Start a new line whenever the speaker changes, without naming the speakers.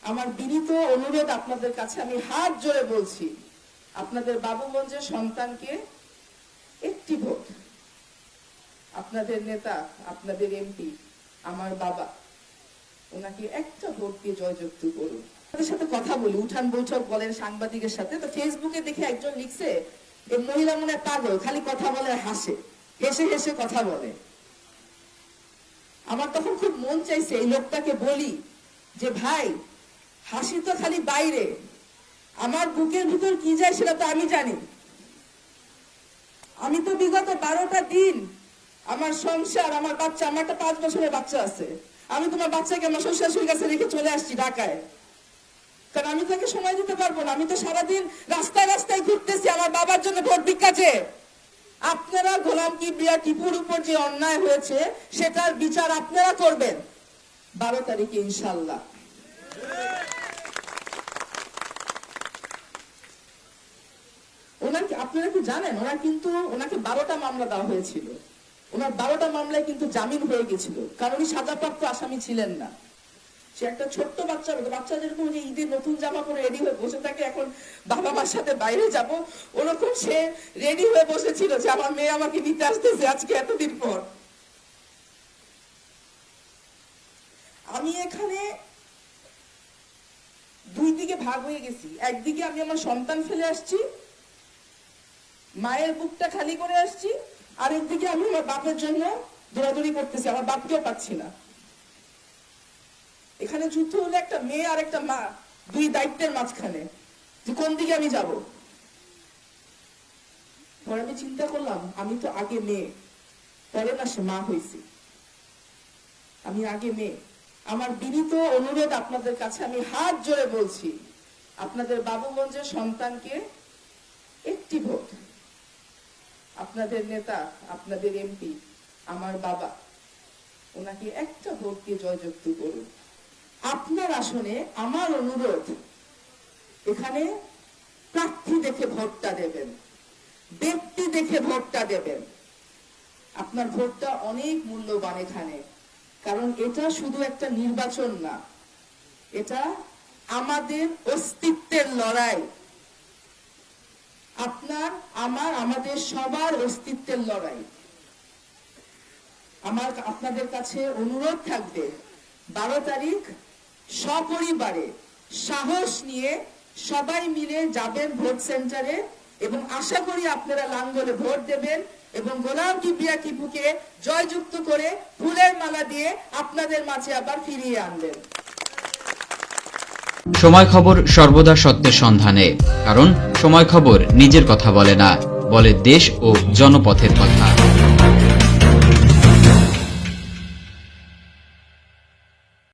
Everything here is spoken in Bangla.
আমার বিনীত অনুরোধ আপনাদের কাছে, আমি হাত জোড়ে বলছি, আপনাদের বাবুগঞ্জের সন্তানকে একটি ভোট, আপনাদের নেতা, আপনাদের এমপি, আমার বাবা, ওনাকে একটা ভোট দিয়ে জয়যুক্ত করুন। তাদের সাথে কথা বলি, উঠান বৈঠক বলেন সাংবাদিকের সাথে, তো ফেসবুকে দেখে একজন লিখছে, এই মহিলা মনে পাগল, খালি কথা বলে হাসে, হেসে হেসে কথা বলে। আমার তখন খুব মন চাইছে এই লোকটাকে বলি যে ভাই, হাসি তো খালি বাইরে, আমার বুকের ভিতর কি যায় সেটা তো আমি জানি। আমি তো বিগত 12টা দিন আমার সংসার, আমার বাচ্চা, আমার একটা 5 বছরের বাচ্চা আছে, আমি তোমার বাচ্চাকে আমার শ্বশুর কাছে রেখে চলে আসছি ঢাকায়, কারণ আমি তাকে সময় দিতে পারবো না। আমি তো সারাদিন রাস্তায় রাস্তায় ঘুরতেছি আমার বাবার জন্য ভোট ভিক্ষা চেয়ে। আপনারা গোলাম কিবরিয়া টিপুর উপর যে অন্যায় হয়েছে সেটার বিচার আপনারা করবেন 12 তারিখে ইনশাআল্লাহ। আপনারা কি জানেন, ওনাকে 12টা মামলা দেওয়া হয়েছিল, ওনার 12টা মামলায় কিন্তু জামিন হয়ে গেছিল, কারণ উনি সাজাপ্রাপ্ত আসামি ছিলেন না। সে একটা ছোট্ট বাচ্চা যেরকম যে ঈদের নতুন জামা পরে রেডি হয়ে বসে থাকে, এখন বাবা মার সাথে বাইরে যাব, ওরকম সে রেডি হয়ে বসেছিল যে আমার মেয়ে আমাকে নিতে আসতেছে আজকে এতদিন পর। আমি এখানে দুই দিকে ভাগ হয়ে গেছি, একদিকে আমি আমার সন্তান ফেলে আসছি, মায়ের বুকটা খালি করে আসছি, আর একদিকে আমি আমার বাপের জন্য দৌড়াদৌড়ি করতেছি, আমার বাপকেও পাচ্ছি না। এখানে যুদ্ধ হলে একটা মেয়ে আর একটা মা, দুই দায়িত্বের মাঝখানে, যে কোন দিকে আমি যাব। পরে আমি চিন্তা করলাম, আমি তো আগে মেয়ে, পরে না সে মা হয়েছি, আমি আগে মেয়ে। আমার বিনীত অনুরোধ আপনাদের কাছে, আমি হাত জোড়ে বলছি, আপনাদের বাবুগঞ্জের সন্তানকে একটি ভোট, আপনাদের নেতা, আপনাদের এমপি, আমার বাবা, ওনাকে একটা ভোট দিয়ে জয়যুক্ত করুন। আপনার আসনে আমার অনুরোধ, এখানে প্রার্থী দেখে ভোটটা দেবেন, ব্যক্তি দেখে ভোটটা দেবেন। আপনার ভোটটা অনেক মূল্যবান এখানে, কারণ এটা শুধু একটা নির্বাচন না, এটা আমাদের অস্তিত্বের লড়াই, আপনার, আমার, আমাদের সবার অস্তিত্বের লড়াই। আমার আপনাদের কাছে অনুরোধ থাকবে, 12 তারিখ সপরিবারে সাহস নিয়ে সবাই মিলে যাবেন ভোট সেন্টারে, এবং আশা করি আপনারা লাঙ্গলে ভোট দেবেন এবং গোলাম কিবরিয়া টিপুকে জয়যুক্ত করে ফুলের মালা দিয়ে আপনাদের মাঝে আবার ফিরিয়ে আনবেন।
সময় খবর সর্বদা সত্যের সন্ধানে, কারণ সময় খবর নিজের কথা বলে না, বলে দেশ ও জনপথের কথা।